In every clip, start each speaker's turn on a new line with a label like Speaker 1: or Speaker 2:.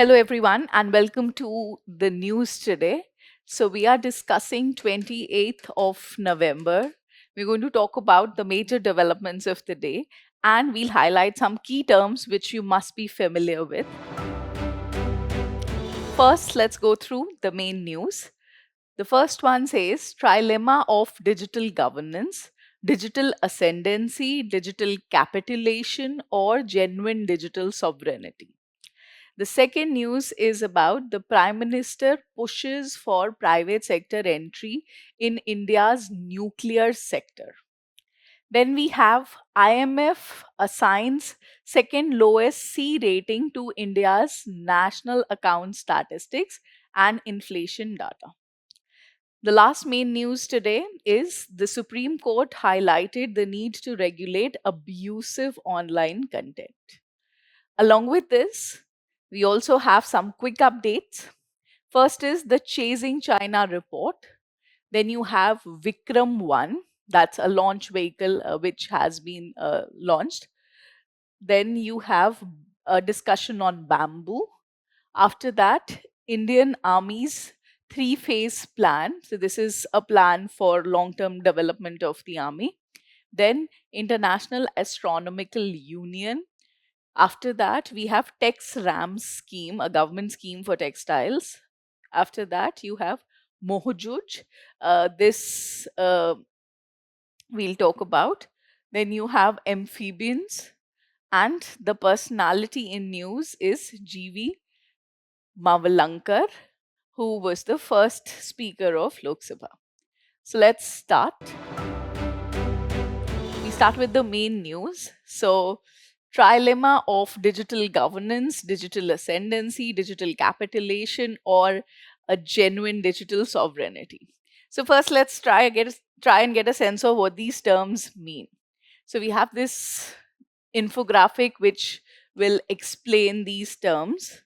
Speaker 1: Hello, everyone, and welcome to the news today. So, we are discussing 28th of November. We're going to talk about the major developments of the day, and we'll highlight some key terms which you must be familiar with. First, let's go through the main news. The first one says trilemma of digital governance, digital ascendancy, digital capitulation, or genuine digital sovereignty. The second news is about the Prime Minister pushes for private sector entry in India's nuclear sector. Then we have IMF assigns second lowest C rating to India's national account statistics and inflation data. The last main news today is the Supreme Court highlighted the need to regulate abusive online content. Along with this, we also have some quick updates. First is the Chasing China report. Then you have Vikram 1, that's a launch vehicle which has been launched. Then you have a discussion on bamboo. After that, Indian Army's three-phase plan. So this is a plan for long-term development of the army. Then International Astronomical Union. After that, we have Tex Rams scheme, a government scheme for textiles. After that, you have Mohujuj. This we'll talk about. Then you have amphibians, and the personality in news is GV Mavalankar, who was the first speaker of Lok Sabha. So let's start. We start with the main news. So, trilemma of digital governance, digital ascendancy, digital capitulation, or a genuine digital sovereignty. So, first, let's try and get a sense of what these terms mean. So, we have this infographic which will explain these terms.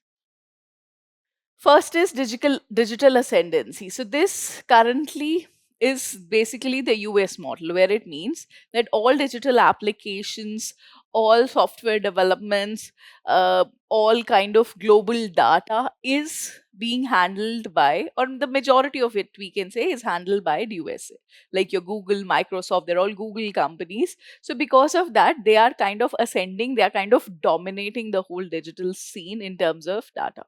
Speaker 1: First is digital ascendancy. So this currently is basically the US model, where it means that all digital applications, all software developments, all kind of global data is being handled by, or the majority of it we can say is handled by the USA. Like your Google, Microsoft, they're all Google companies. So because of that, they are kind of ascending, they are kind of dominating the whole digital scene in terms of data.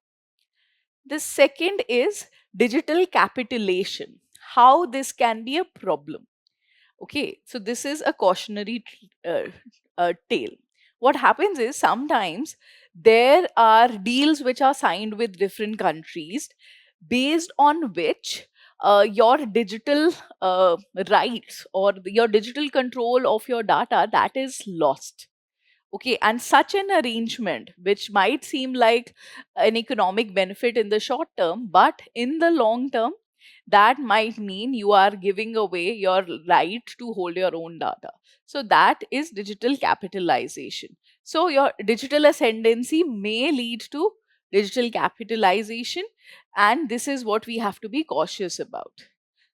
Speaker 1: The second is digital capitulation. How this can be a problem. Okay, so this is a cautionary tale. What happens is sometimes there are deals which are signed with different countries based on which your digital rights or your digital control of your data that is lost. Okay, and such an arrangement, which might seem like an economic benefit in the short term, but in the long term, that might mean you are giving away your right to hold your own data. So, that is digital capitalization. So, your digital ascendancy may lead to digital capitalization, and this is what we have to be cautious about.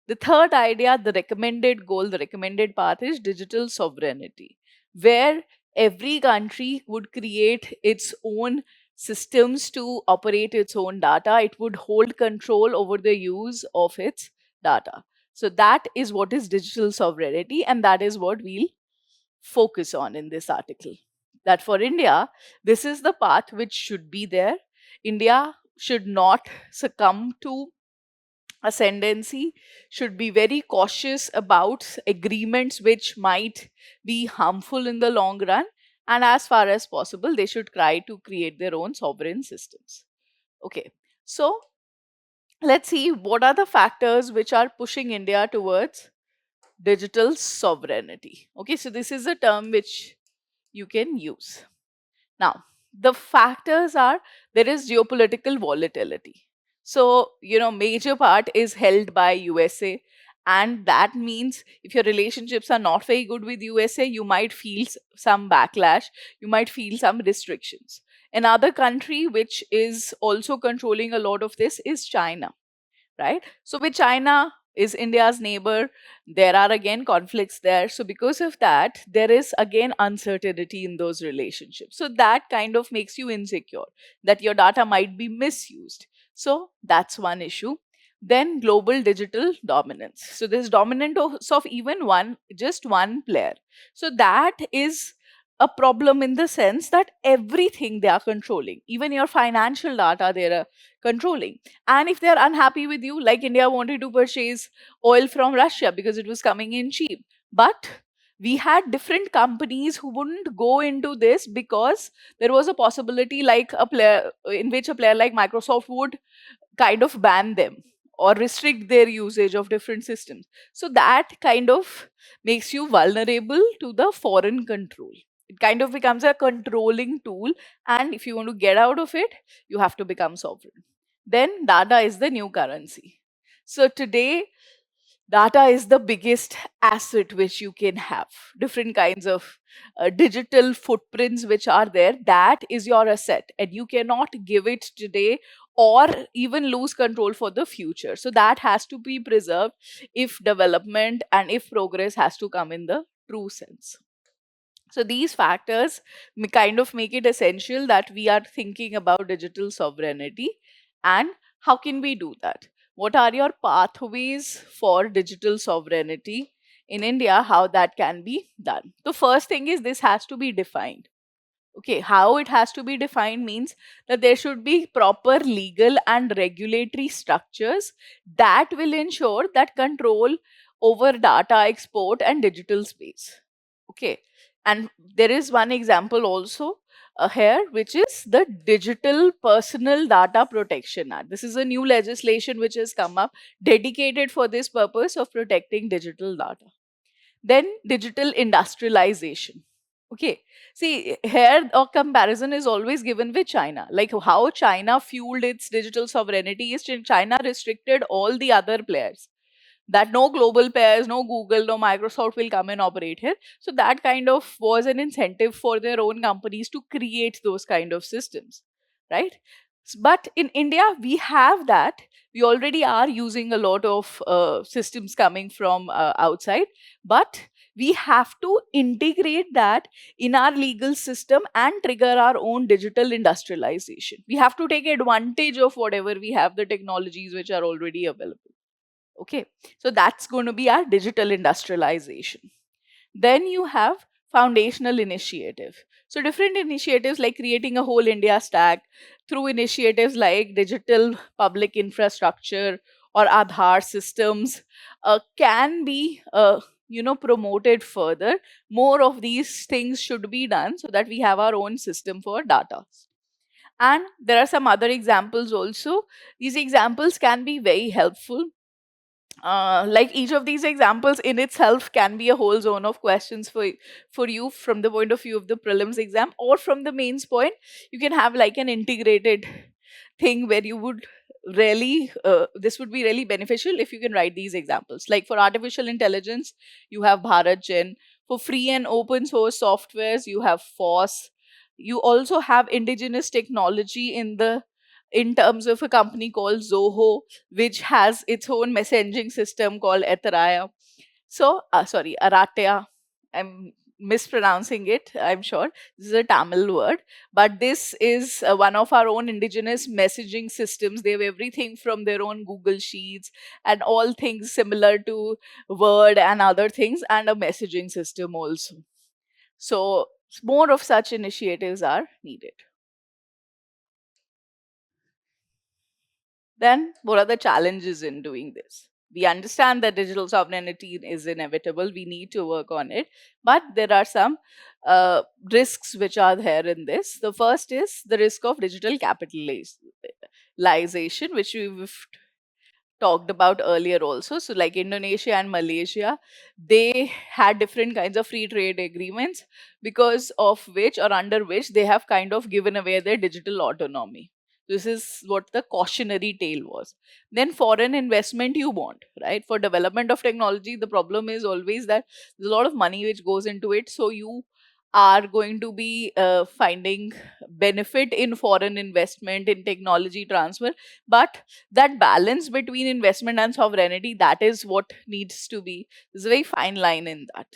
Speaker 1: The third idea, the recommended goal, the recommended path is digital sovereignty, where every country would create its own systems to operate its own data. It would hold control over the use of its data. So, that is what is digital sovereignty, and that is what we'll focus on in this article. That for India, this is the path which should be there. India should not succumb to ascendancy, should be very cautious about agreements which might be harmful in the long run, and as far as possible they should try to create their own sovereign systems. Okay, so let's see what are the factors which are pushing India towards digital sovereignty. Okay, so this is a term which you can use. Now, the factors are there is geopolitical volatility. So, major part is held by USA. And that means if your relationships are not very good with USA, you might feel some backlash, you might feel some restrictions. Another country which is also controlling a lot of this is China, right? So with China, is India's neighbor. There are again conflicts there. So, because of that, there is again uncertainty in those relationships. So, that kind of makes you insecure that your data might be misused. So, that's one issue. Then, global digital dominance. So, there's dominance of even one, just one player. So, that is a problem in the sense that everything they are controlling, even your financial data, they are controlling. And if they're unhappy with you, like India wanted to purchase oil from Russia because it was coming in cheap. But we had different companies who wouldn't go into this because there was a possibility like a player in which a player like Microsoft would kind of ban them or restrict their usage of different systems. So that kind of makes you vulnerable to the foreign control. It kind of becomes a controlling tool, and if you want to get out of it, you have to become sovereign. Then data is the new currency. So today, data is the biggest asset which you can have. Different kinds of digital footprints which are there, that is your asset, and you cannot give it today or even lose control for the future. So that has to be preserved if development and if progress has to come in the true sense. So these factors kind of make it essential that we are thinking about digital sovereignty. And how can we do that? What are your pathways for digital sovereignty in India? How that can be done? The first thing is this has to be defined. Okay, how it has to be defined means that there should be proper legal and regulatory structures that will ensure that control over data export and digital space. Okay, and there is one example also here, which is the Digital Personal Data Protection Act. This is a new legislation which has come up dedicated for this purpose of protecting digital data. Then digital industrialization. Okay, see here a comparison is always given with China. Like how China fueled its digital sovereignty is China restricted all the other players, that no global players, no Google, no Microsoft will come and operate here. So that kind of was an incentive for their own companies to create those kind of systems, right? But in India, we have that. We already are using a lot of systems coming from outside, but we have to integrate that in our legal system and trigger our own digital industrialization. We have to take advantage of whatever we have, the technologies which are already available. Okay, so that's going to be our digital industrialization. Then you have foundational initiative. So different initiatives like creating a whole India stack through initiatives like digital public infrastructure or Aadhaar systems can be promoted further. More of these things should be done so that we have our own system for data. And there are some other examples also. These examples can be very helpful. Like each of these examples in itself can be a whole zone of questions for you from the point of view of the prelims exam, or from the mains point you can have like an integrated thing where you would really this would be really beneficial if you can write these examples. Like for artificial intelligence, you have Bharat Gen. For free and open source softwares, you have FOSS. You also have indigenous technology in terms of a company called Zoho, which has its own messaging system called Etheria. So, sorry, Aratea. I'm mispronouncing it, I'm sure. This is a Tamil word. But this is one of our own indigenous messaging systems. They have everything from their own Google Sheets and all things similar to Word and other things, and a messaging system also. So, more of such initiatives are needed. Then, what are the challenges in doing this? We understand that digital sovereignty is inevitable. We need to work on it. But there are some risks which are there in this. The first is the risk of digital capitalization, which we've talked about earlier also. So, like Indonesia and Malaysia, they had different kinds of free trade agreements, because of which or under which they have kind of given away their digital autonomy. This is what the cautionary tale was. Then foreign investment you want, right? For development of technology, the problem is always that there's a lot of money which goes into it. So you are going to be finding benefit in foreign investment, in technology transfer, but that balance between investment and sovereignty, that is what needs to be. There's a very fine line in that.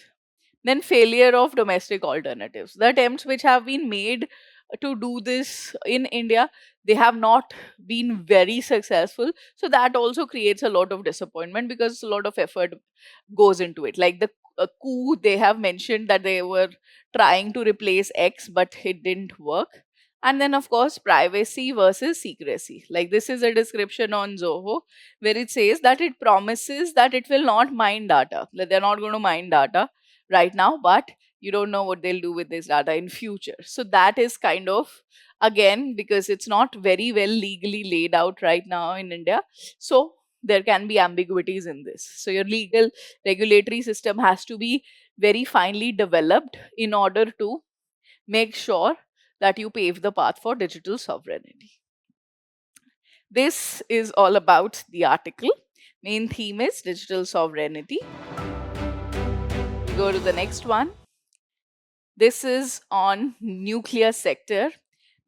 Speaker 1: Then failure of domestic alternatives. The attempts which have been made to do this in India, they have not been very successful. So that also creates a lot of disappointment because a lot of effort goes into it. Like the coup, they have mentioned that they were trying to replace X, but it didn't work. And then, of course, privacy versus secrecy. Like this is a description on Zoho where it says that it promises that it will not mine data. That they're not going to mine data right now, but you don't know what they'll do with this data in future. So that is kind of, again, because it's not very well legally laid out right now in India. So there can be ambiguities in this. So your legal regulatory system has to be very finely developed in order to make sure that you pave the path for digital sovereignty. This is all about the article. Main theme is digital sovereignty. We go to the next one. This is on nuclear sector.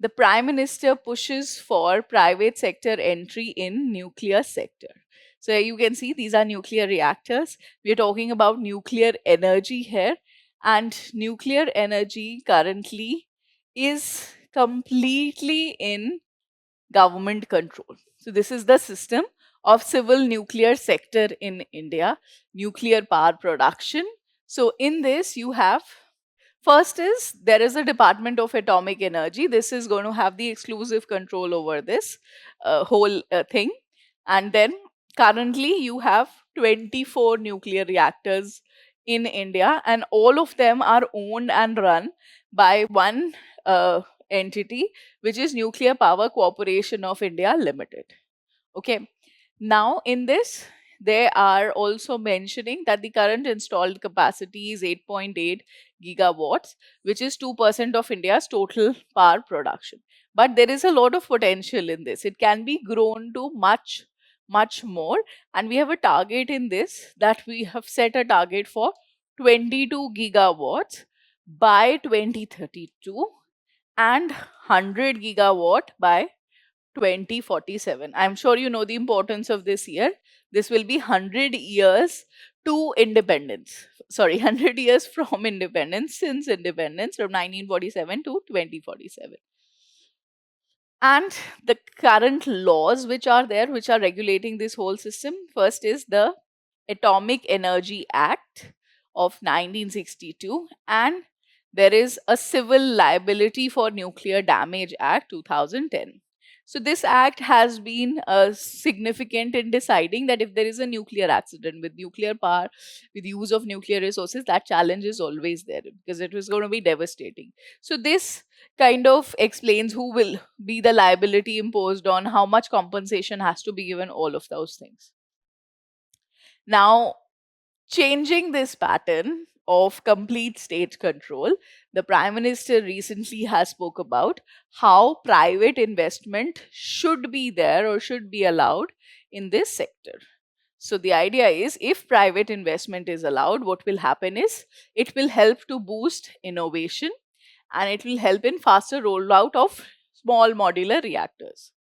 Speaker 1: The Prime Minister pushes for private sector entry in nuclear sector. So you can see these are nuclear reactors. We are talking about nuclear energy here, and nuclear energy currently is completely in government control. So this is the system of civil nuclear sector in India, nuclear power production. So in this you have, first is there is a Department of Atomic Energy. This is going to have the exclusive control over this whole thing. And then currently you have 24 nuclear reactors in India, and all of them are owned and run by one entity, which is Nuclear Power Corporation of India Limited. Okay. Now, in this, they are also mentioning that the current installed capacity is 8.8 gigawatts, which is 2% of India's total power production. But there is a lot of potential in this. It can be grown to much, much more. And we have a target in this, that we have set a target for 22 gigawatts by 2032 and 100 gigawatt by 2047. I'm sure you know the importance of this year. This will be 100 years to independence. Sorry, 100 years from independence, since independence from 1947 to 2047. And the current laws which are there, which are regulating this whole system, first is the Atomic Energy Act of 1962, and there is a Civil Liability for Nuclear Damage Act 2010. So this act has been significant in deciding that if there is a nuclear accident with nuclear power, with use of nuclear resources, that challenge is always there because it was going to be devastating. So this kind of explains who will be the liability imposed on, how much compensation has to be given, all of those things. Now, changing this pattern of complete state control, the Prime Minister recently has spoke about how private investment should be there or should be allowed in this sector. So the idea is, if private investment is allowed, what will happen is it will help to boost innovation, and it will help in faster rollout of small modular reactors.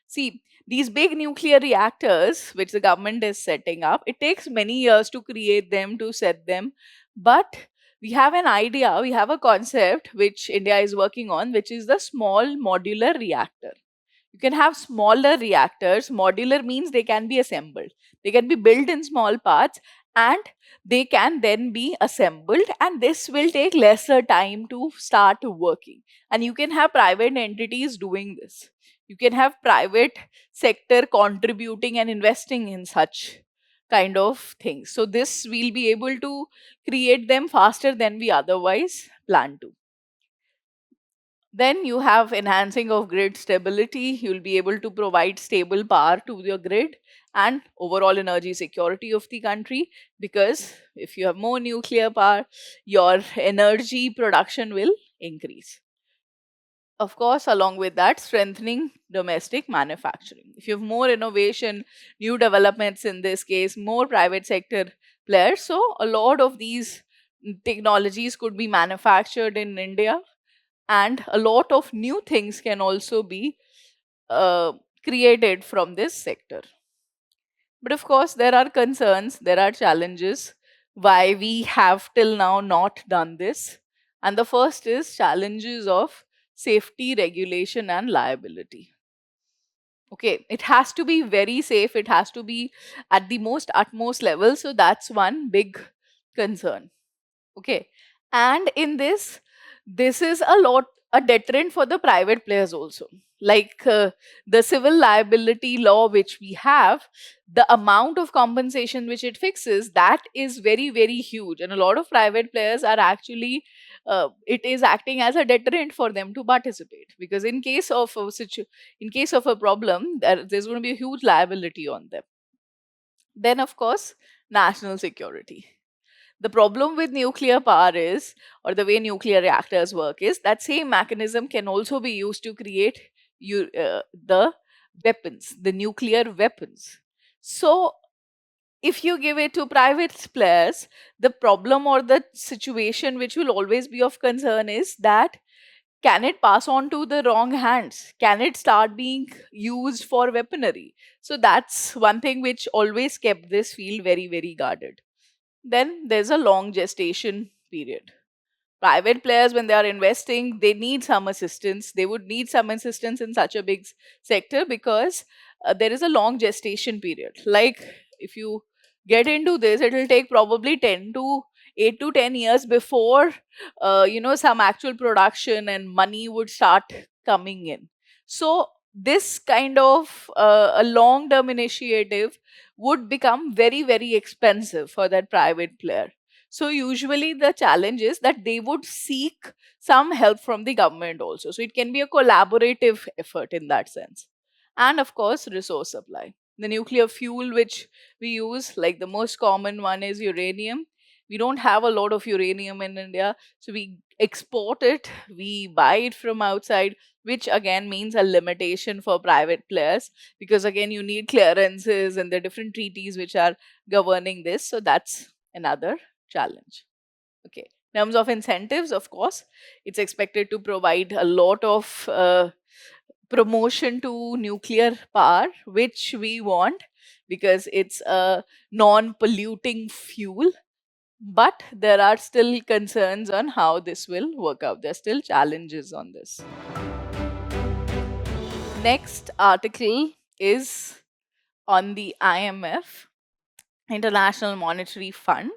Speaker 1: See, these big nuclear reactors, which the government is setting up, it takes many years to create them, to set them. But we have an idea, we have a concept which India is working on, which is the small modular reactor. You can have smaller reactors. Modular means they can be assembled. They can be built in small parts and they can then be assembled, and this will take lesser time to start working. And you can have private entities doing this. You can have private sector contributing and investing in such kind of things. So this we'll be able to create them faster than we otherwise plan to. Then you have enhancing of grid stability. You'll be able to provide stable power to your grid and overall energy security of the country, because if you have more nuclear power, your energy production will increase. Of course, along with that, strengthening domestic manufacturing. If you have more innovation, new developments, in this case, more private sector players, so a lot of these technologies could be manufactured in India, and a lot of new things can also be uh, created from this sector. But of course, there are concerns, there are challenges why we have till now not done this. And the first is challenges of safety, regulation, and liability. Okay, it has to be very safe, it has to be at the most utmost level. So that's one big concern. Okay. And in this is a lot a deterrent for the private players also. Like the civil liability law which we have, the amount of compensation which it fixes, that is very, very huge. And a lot of private players are actually, it is acting as a deterrent for them to participate. Because in case of a problem, there's going to be a huge liability on them. Then, of course, national security. The problem with nuclear power is, or the way nuclear reactors work is, that same mechanism can also be used to create the weapons, the nuclear weapons. So, if you give it to private players, the problem or the situation which will always be of concern is that, can it pass on to the wrong hands? Can it start being used for weaponry? So, that's one thing which always kept this field very, very guarded. Then there's a long gestation period. Private players, when they are investing, they need some assistance. They would need some assistance in such a big sector, because there is a long gestation period. Like, if you get into this, it will take probably 10 to 8 to 10 years before some actual production and money would start coming in. So this kind of a long term initiative would become very, very expensive for that private player. So usually the challenge is that they would seek some help from the government also. So it can be a collaborative effort in that sense. And of course, resource supply. The nuclear fuel which we use, like the most common one is uranium. We don't have a lot of uranium in India, so we export it, we buy it from outside, which again means a limitation for private players, because again you need clearances and the different treaties which are governing this. So that's another challenge. Okay. In terms of incentives, of course, it's expected to provide a lot of promotion to nuclear power, which we want because it's a non polluting fuel. But there are still concerns on how this will work out. There's still challenges on this. Next article is on the IMF, International Monetary Fund.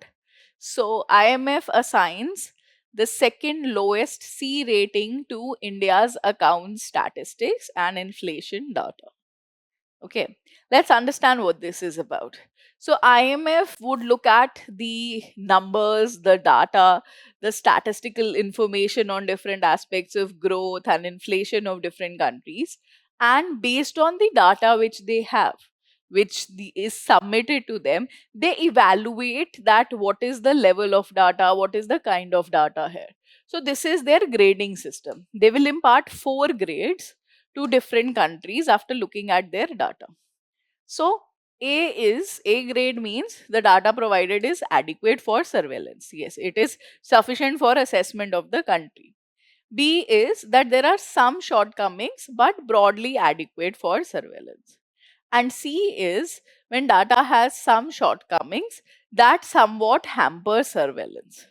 Speaker 1: So, IMF assigns the second lowest C rating to India's account statistics and inflation data. Okay, let's understand what this is about. So, IMF would look at the numbers, the data, the statistical information on different aspects of growth and inflation of different countries. And based on the data which they have, is submitted to them, they evaluate that what is the level of data, what is the kind of data here. So, this is their grading system. They will impart 4 grades to different countries after looking at their data. So, A grade means the data provided is adequate for surveillance. Yes, it is sufficient for assessment of the country. B is that there are some shortcomings but broadly adequate for surveillance. And C is when data has some shortcomings that somewhat hamper surveillance.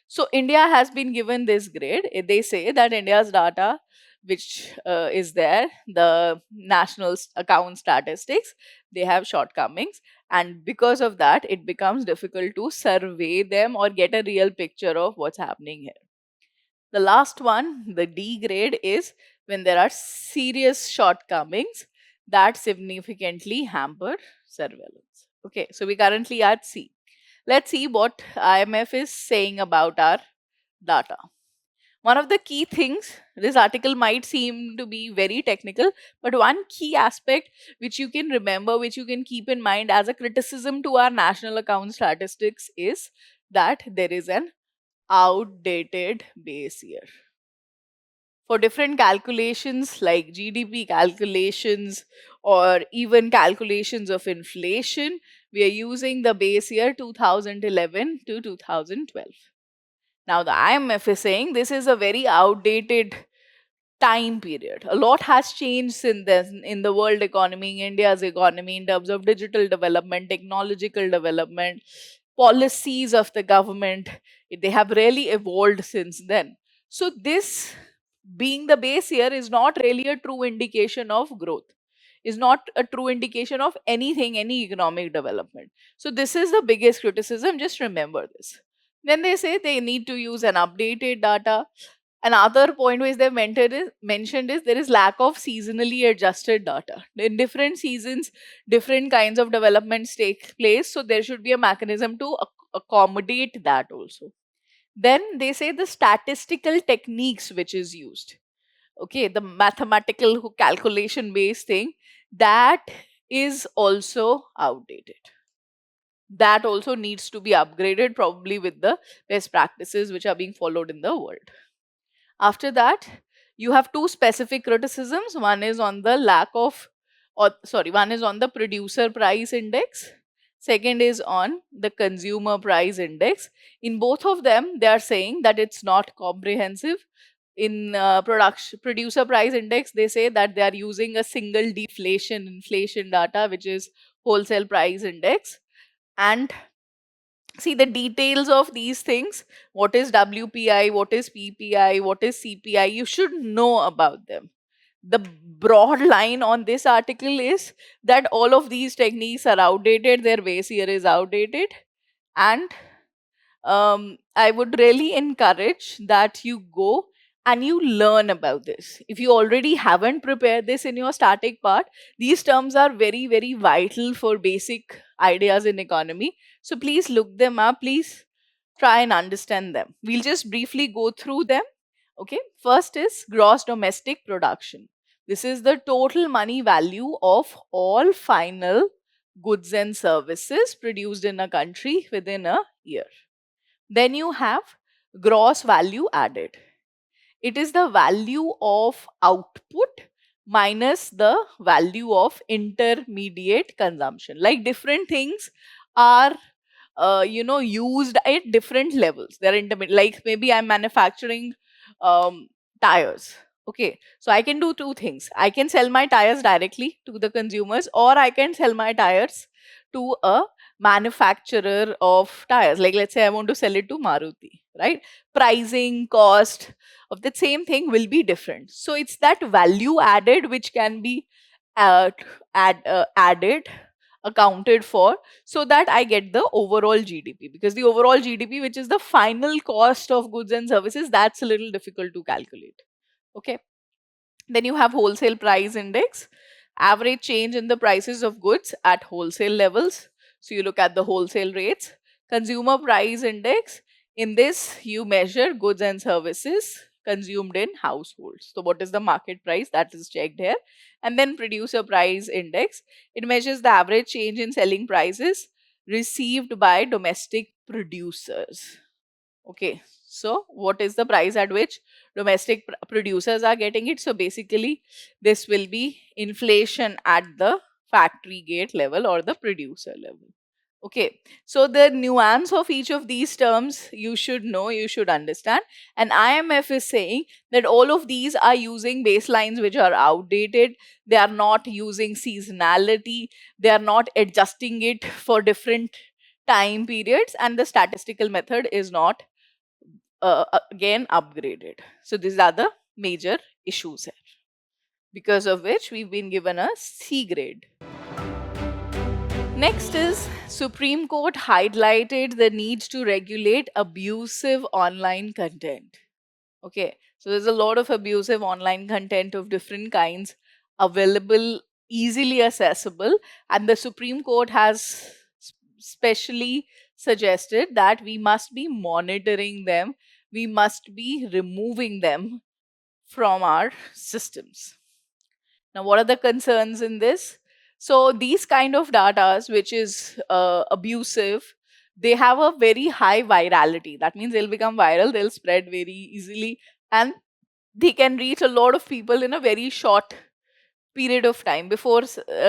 Speaker 1: So, India has been given this grade. They say that India's data, which is there, the national account statistics, they have shortcomings. And because of that, it becomes difficult to survey them or get a real picture of what's happening here. The last one, the D grade, is when there are serious shortcomings that significantly hamper surveillance. Okay, so we currently are at C. Let's see what IMF is saying about our data. One of the key things, this article might seem to be very technical, but one key aspect which you can remember, which you can keep in mind as a criticism to our national account statistics, is that there is an outdated base year. For different calculations like GDP calculations or even calculations of inflation, we are using the base year 2011 to 2012. Now, the IMF is saying this is a very outdated time period. A lot has changed since then in the world economy, India's economy, in terms of digital development, technological development, policies of the government. They have really evolved since then. So, this being the base year is not really a true indication of growth, is not a true indication of anything, any economic development. So, this is the biggest criticism. Just remember this. Then they say they need to use an updated data. Another point which they mentioned is there is lack of seasonally adjusted data. In different seasons, different kinds of developments take place. So there should be a mechanism to accommodate that also. Then they say the statistical techniques which is used. Okay, the mathematical calculation based thing, that is also outdated. That also needs to be upgraded, probably with the best practices which are being followed in the world. After that, you have two specific criticisms. One is on the lack of, or sorry, one is on the producer price index. Second is on the consumer price index. In both of them, they are saying that it's not comprehensive. In production producer price index, they say that they are using a single deflation inflation data, which is wholesale price index. And see the details of these things, what is WPI, what is PPI, what is CPI, you should know about them. The broad line on this article is that all of these techniques are outdated, their base year is outdated, and I would really encourage that you go and you learn about this. If you already haven't prepared this in your static part, these terms are very, very vital for basic ideas in economy. So please look them up. Please try and understand them. We'll just briefly go through them. Okay. First is gross domestic production. This is the total money value of all final goods and services produced in a country within a year. Then you have gross value added. It is the value of output minus the value of intermediate consumption. Like different things are used at different levels. They're intermediate. Like maybe I'm manufacturing um, tires. Okay, so I can do two things. I can sell my tires directly to the consumers, or I can sell my tires to a manufacturer of tires. Like let's say I want to sell it to Maruti, right? Pricing, cost of the same thing will be different. So it's that value added which can be uh, added, accounted for, so that I get the overall GDP. Because the overall GDP, which is the final cost of goods and services, that's a little difficult to calculate. Okay. Then you have wholesale price index, average change in the prices of goods at wholesale levels. So you look at the wholesale rates. Consumer price index, in this you measure goods and services consumed in households. So what is the market price, that is checked here. And then producer price index, it measures the average change in selling prices received by domestic producers. Okay, so what is the price at which domestic producers are getting it? So basically, this will be inflation at the factory gate level or the producer level. Okay, so the nuance of each of these terms you should know, you should understand. And IMF is saying that all of these are using baselines which are outdated. They are not using seasonality, they are not adjusting it for different time periods, and the statistical method is not again upgraded. So these are the major issues here, because of which we've been given a C grade. Next is Supreme Court highlighted the need to regulate abusive online content. Okay, so there's a lot of abusive online content of different kinds available, easily accessible, and the Supreme Court has specially suggested that we must be monitoring them, we must be removing them from our systems. Now, what are the concerns in this? So, these kind of data, which is abusive, they have a very high virality. That means they'll become viral, they'll spread very easily, and they can reach a lot of people in a very short period of time before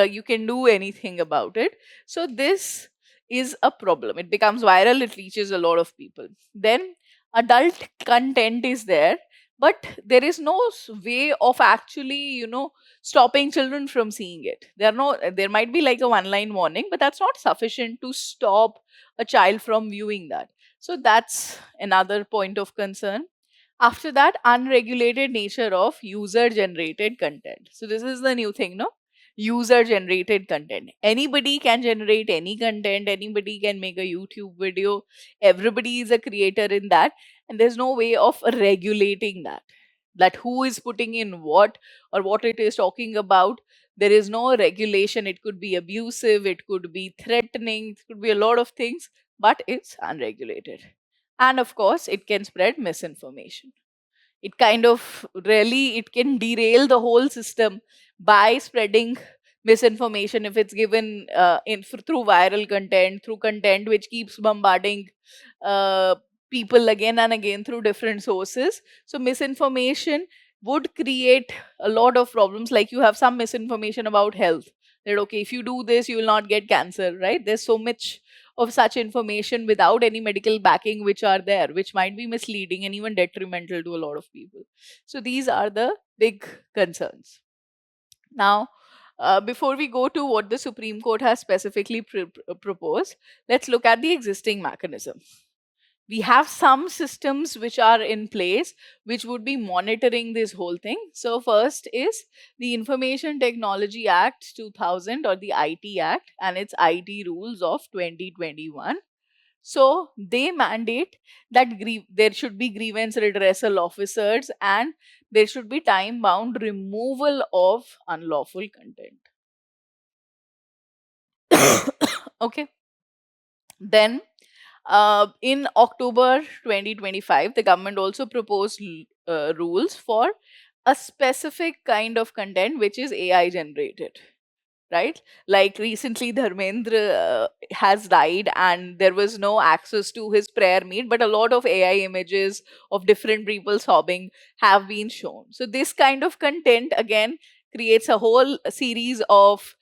Speaker 1: you can do anything about it. So, this is a problem. It becomes viral, it reaches a lot of people. Then, Adult content is there, but there is no way of actually, stopping children from seeing it. There might be like a one line warning, but that's not sufficient to stop a child from viewing that. So that's another point of concern. After that, unregulated nature of user generated content. So this is the new thing, no? User generated content. Anybody can generate any content, anybody can make a YouTube video, everybody is a creator in that, and there's no way of regulating that. That who is putting in what, or what it is talking about. There is no regulation. It could be abusive, it could be threatening, it could be a lot of things, but it's unregulated. And of course, it can spread misinformation. It kind of really, it can derail the whole system by spreading misinformation if it's given through viral content, through content which keeps bombarding uh, people again and again through different sources. So misinformation would create a lot of problems. Like, you have some misinformation about health, that okay, if you do this you will not get cancer, right? There's so much of such information without any medical backing which are there, which might be misleading and even detrimental to a lot of people. So these are the big concerns. Now, before we go to what the Supreme Court has specifically proposed, let's look at the existing mechanism. We have some systems which are in place which would be monitoring this whole thing. So first is the Information Technology Act 2000, or the IT Act, and its IT rules of 2021. So they mandate that there should be grievance redressal officers, and there should be time bound removal of unlawful content. Okay. Then in October 2025, the government also proposed rules for a specific kind of content which is AI generated, right? Like recently, Dharmendra has died, and there was no access to his prayer meet, but a lot of AI images of different people sobbing have been shown. So, this kind of content again creates a whole series of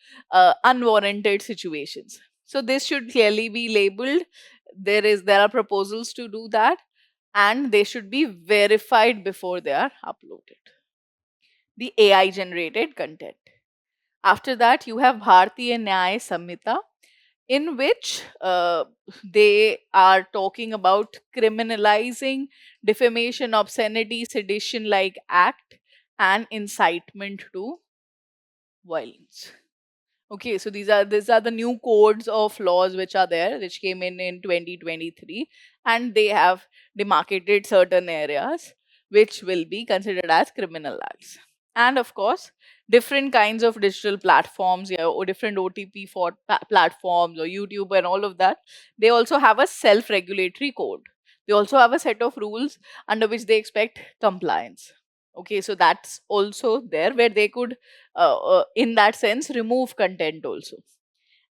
Speaker 1: unwarranted situations. So, this should clearly be labeled. There are proposals to do that, and they should be verified before they are uploaded. The AI generated content. After that, you have Bharatiya Nyaya Samhita, in which they are talking about criminalizing defamation, obscenity, sedition like act, and incitement to violence. Okay, so these are the new codes of laws which are there, which came in 2023, and they have demarcated certain areas which will be considered as criminal acts. And of course, different kinds of digital platforms, yeah, or different OTP for platforms or YouTube and all of that, they also have a self-regulatory code. They also have a set of rules under which they expect compliance. Okay, so that's also there where they could in that sense remove content also.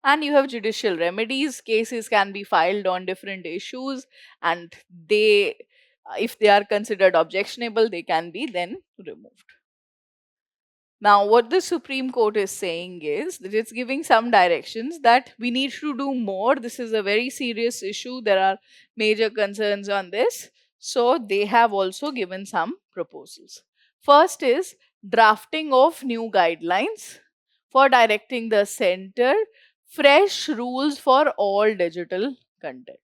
Speaker 1: And you have judicial remedies. Cases can be filed on different issues, and they if they are considered objectionable, they can be then removed. Now, what the Supreme Court is saying is that it's giving some directions that we need to do more. This is a very serious issue. There are major concerns on this. So, they have also given some proposals. First is drafting of new guidelines for directing the center, fresh rules for all digital content.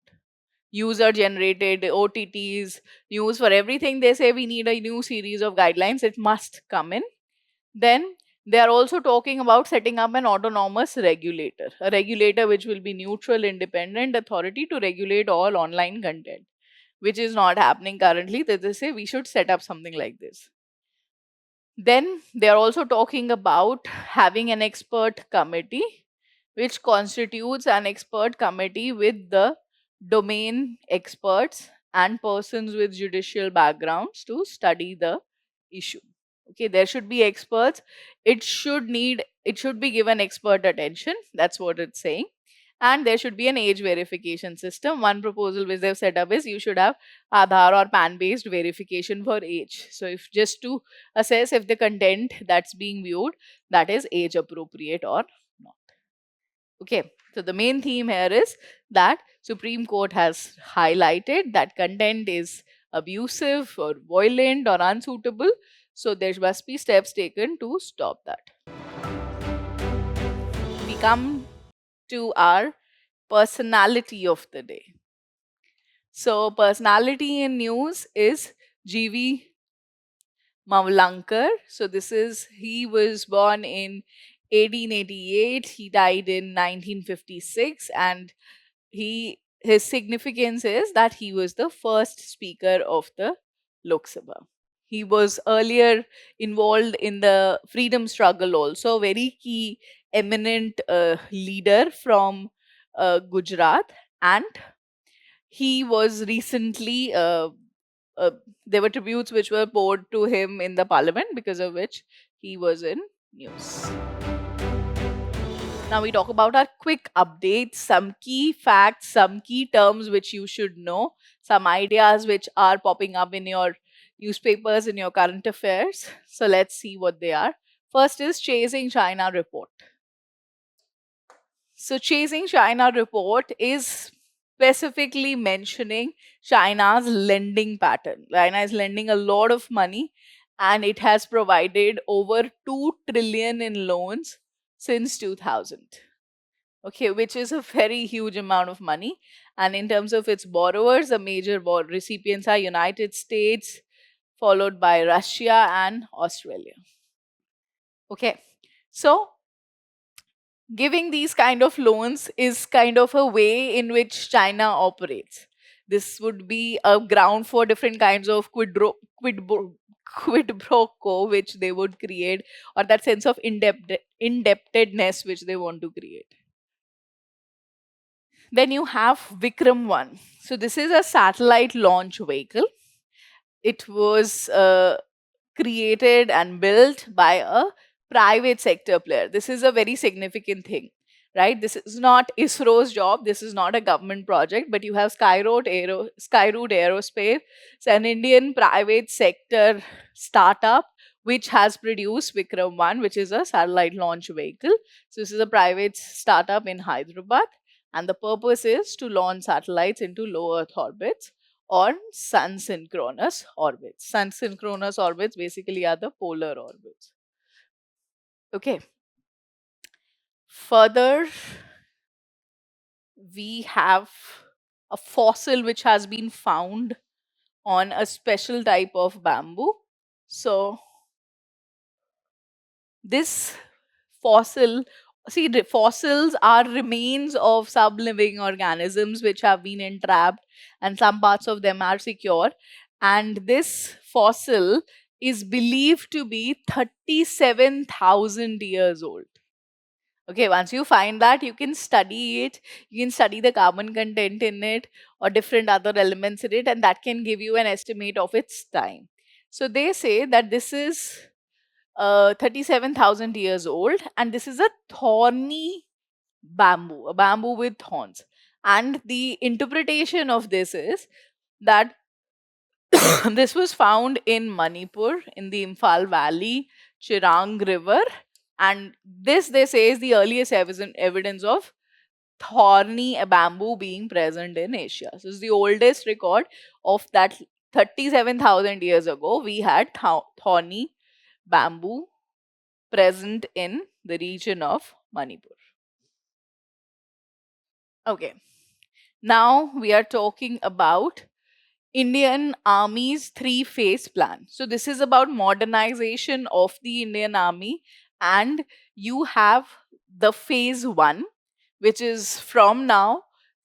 Speaker 1: User generated OTTs, news, for everything they say we need a new series of guidelines. It must come in. Then they are also talking about setting up an autonomous regulator, a regulator which will be neutral, independent authority to regulate all online content, which is not happening currently. They say we should set up something like this. Then they are also talking about having an expert committee, which constitutes an expert committee with the domain experts and persons with judicial backgrounds to study the issue. Okay, there should be experts. It should be given expert attention. That's what it's saying. And there should be an age verification system. One proposal which they've set up is you should have Aadhaar or PAN based verification for age. So, if just to assess if the content that's being viewed, that is age appropriate or not. Okay, so the main theme here is that Supreme Court has highlighted that content is abusive or violent or unsuitable. So there must be steps taken to stop that. We come to our personality of the day. So, personality in news is GV Mavlankar. So, he was born in 1888, he died in 1956, and his significance is that he was the first speaker of the Lok Sabha. He was earlier involved in the freedom struggle, also, very key, eminent leader from Gujarat, and he was recently uh, there were tributes which were poured to him in the parliament, because of which he was in news. Now we talk about our quick updates, some key facts, some key terms which you should know, some ideas which are popping up in your newspapers, in your current affairs. So let's see what they are. First is Chasing China report. So, Chasing China report is specifically mentioning China's lending pattern. China is lending a lot of money, and it has provided over 2 trillion in loans since 2000. Okay, which is a very huge amount of money. And in terms of its borrowers, the major recipients are United States, followed by Russia and Australia. Okay, so giving these kind of loans is kind of a way in which China operates. This would be a ground for different kinds of quid pro quo which they would create, or that sense of indebtedness which they want to create. Then you have Vikram 1. So this is a satellite launch vehicle. It was created and built by a private sector player. This is a very significant thing, right? This is not ISRO's job. This is not a government project, but you have Skyroot Aerospace, it's an Indian private sector startup which has produced Vikram 1, which is a satellite launch vehicle. So this is a private startup in Hyderabad, and the purpose is to launch satellites into low Earth orbits on sun synchronous orbits. Sun synchronous orbits basically are the polar orbits. Okay. Further, we have a fossil which has been found on a special type of bamboo. So, this fossil, see, the fossils are remains of sub-living organisms which have been entrapped, and some parts of them are secure. And this fossil is believed to be 37,000 years old. Okay, once you find that, you can study it, you can study the carbon content in it or different other elements in it, and that can give you an estimate of its time. So they say that this is 37,000 years old, and this is a thorny bamboo, a bamboo with thorns. And the interpretation of this is that this was found in Manipur, in the Imphal Valley, Chirang River, and this, they say, is the earliest evidence of thorny bamboo being present in Asia. So it's the oldest record of that. 37,000 years ago, we had thorny bamboo present in the region of Manipur. Okay, now we are talking about Indian Army's three-phase plan. So this is about modernization of the Indian Army, and you have the phase 1, which is from now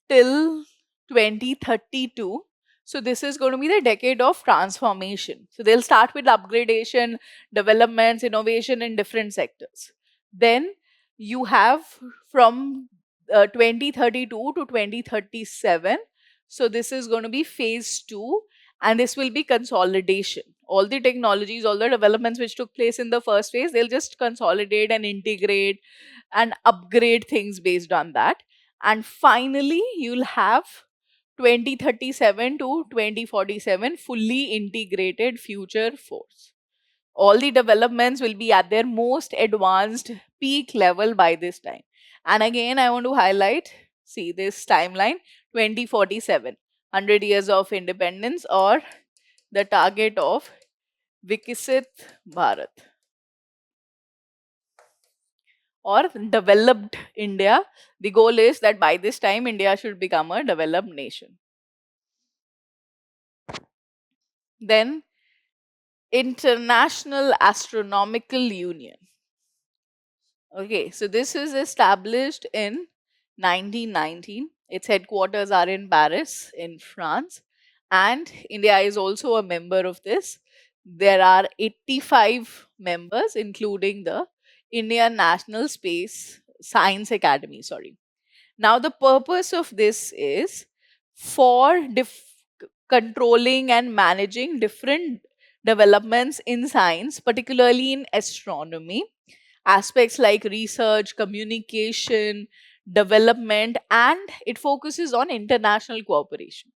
Speaker 1: till 2032. So this is going to be the decade of transformation. So they'll start with upgradation, developments, innovation in different sectors. Then you have from 2032 to 2037. So this is going to be phase 2, and this will be consolidation. All the technologies, all the developments which took place in the first phase, they'll just consolidate and integrate and upgrade things based on that. And finally, you'll have 2037 to 2047 fully integrated future force. All the developments will be at their most advanced peak level by this time. And again, I want to highlight, see this timeline, 2047, 100 years of independence, or the target of Viksit Bharat or developed India. The goal is that by this time, India should become a developed nation. Then, International Astronomical Union. Okay, so this is established in 1919. Its headquarters are in Paris, in France, and India is also a member of this. There are 85 members, including the Indian National Space Science Academy. Sorry. Now, the purpose of this is for controlling and managing different developments in science, particularly in astronomy, aspects like research, communication, development, and it focuses on international cooperation.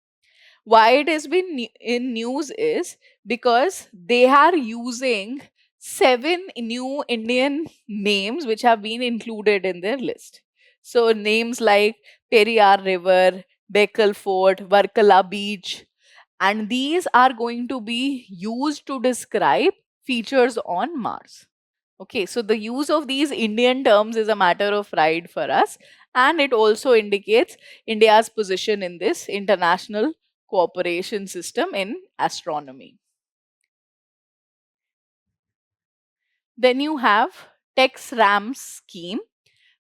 Speaker 1: Why it has been in news is because they are using 7 new Indian names which have been included in their list. So names like Periyar River, Bekal Fort, Varkala Beach, and these are going to be used to describe features on Mars. Okay, so the use of these Indian terms is a matter of pride for us, and it also indicates India's position in this international cooperation system in astronomy. Then you have TexRAM scheme.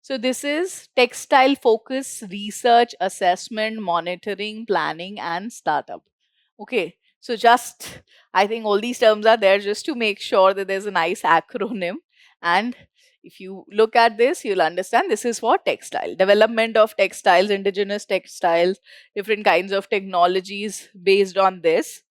Speaker 1: So this is textile focus research, assessment, monitoring, planning, and startup. Okay, so just I think all these terms are there just to make sure that there's a nice acronym. And if you look at this, you'll understand this is for textile development of textiles, indigenous textiles, different kinds of technologies based on this.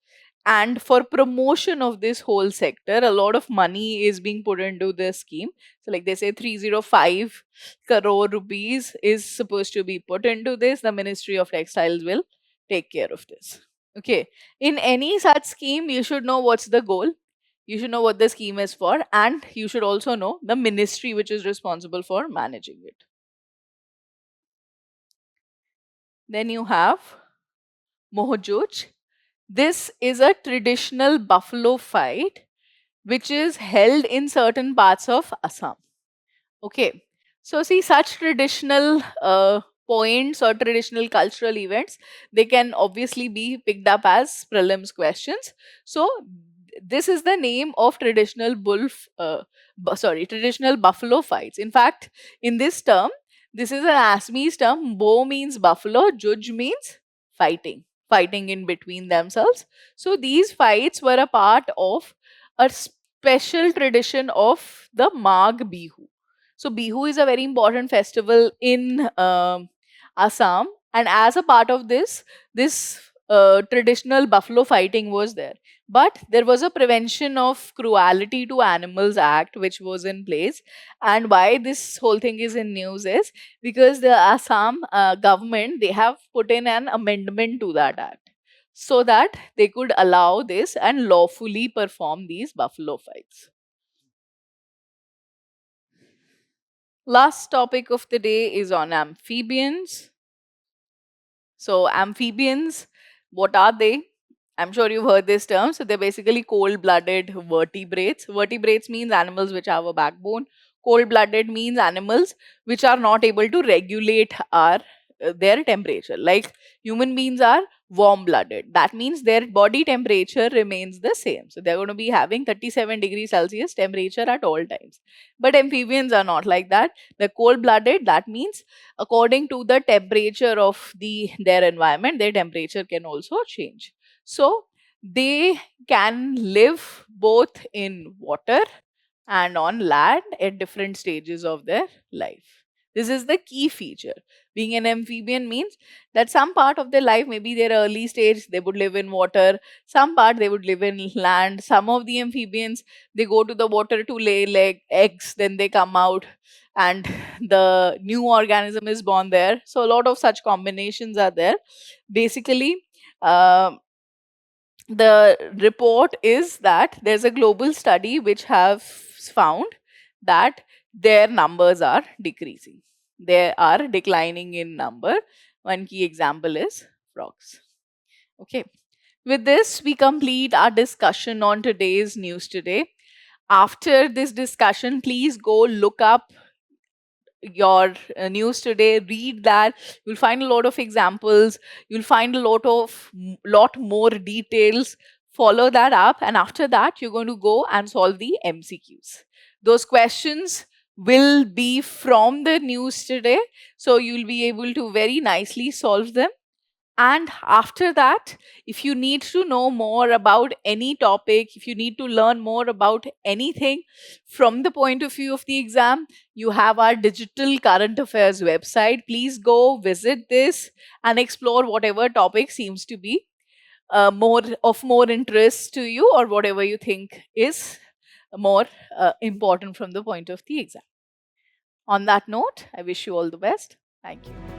Speaker 1: And for promotion of this whole sector, a lot of money is being put into this scheme. So, like they say, 305 crore rupees is supposed to be put into this. The Ministry of Textiles will take care of this. Okay. In any such scheme, you should know what's the goal. You should know what the scheme is for, and you should also know the ministry which is responsible for managing it. Then you have Mohojuj. This is a traditional buffalo fight which is held in certain parts of Assam. Okay. So, see, such traditional points or traditional cultural events, they can obviously be picked up as prelims questions. So, this is the name of traditional traditional buffalo fights. In fact, in this term, this is an Assamese term. Bo means buffalo, Juj means fighting in between themselves. So, these fights were a part of a special tradition of the Magh Bihu. So Bihu is a very important festival in Assam, and as a part of this traditional buffalo fighting was there. But there was a Prevention of Cruelty to Animals Act which was in place, and why this whole thing is in news is because the Assam government, they have put in an amendment to that act so that they could allow this and lawfully perform these buffalo fights. Last topic of the day is on amphibians. So, amphibians, what are they? I'm sure you've heard this term. So, they're basically cold blooded vertebrates. Vertebrates means animals which have a backbone. Cold blooded means animals which are not able to regulate their temperature. Like human beings are warm blooded. That means their body temperature remains the same. So, they're going to be having 37 degrees Celsius temperature at all times. But amphibians are not like that. They're cold blooded. That means according to the temperature of their environment, their temperature can also change. So they can live both in water and on land at different stages of their life. This is the key feature. Being an amphibian means that some part of their life, maybe their early stage, they would live in water, some part they would live in land. Some of the amphibians, they go to the water to lay eggs, then they come out and the new organism is born there. So a lot of such combinations are there. Basically, um the report is that there's a global study which has found that their numbers are decreasing. They are declining in number. One key example is frogs. Okay. With this, we complete our discussion on today's news today. After this discussion, please go look up your news today, read that. You'll find a lot of examples, you'll find a lot more details. Follow that up, and after that you're going to go and solve the MCQs. Those questions will be from the news today, so you'll be able to very nicely solve them. And after that, if you need to know more about any topic, if you need to learn more about anything from the point of view of the exam, you have our digital current affairs website. Please go visit this and explore whatever topic seems to be more interest to you, or whatever you think is more important from the point of the exam. On that note, I wish you all the best. Thank you.